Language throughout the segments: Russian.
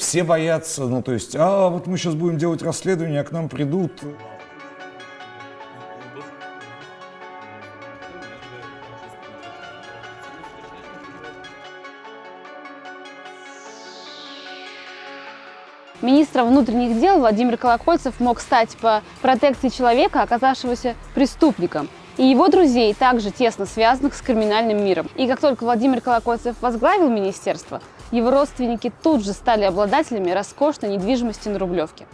все боятся, ну то есть, вот мы сейчас будем делать расследование, а к нам придут. Министром внутренних дел Владимир Колокольцев мог стать по протекции человека, оказавшегося преступником, и его друзей, также тесно связанных с криминальным миром. И как только Владимир Колокольцев возглавил министерство, его родственники тут же стали обладателями роскошной недвижимости на Рублевке.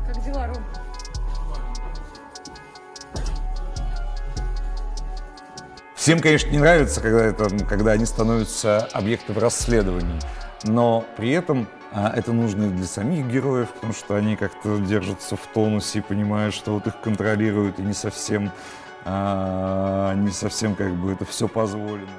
Как дела, Ром? Всем, конечно, не нравится, когда они становятся объектом расследований, но при этом это нужно и для самих героев, потому что они как-то держатся в тонусе и понимают, что вот их контролируют, и не совсем как бы это все позволено.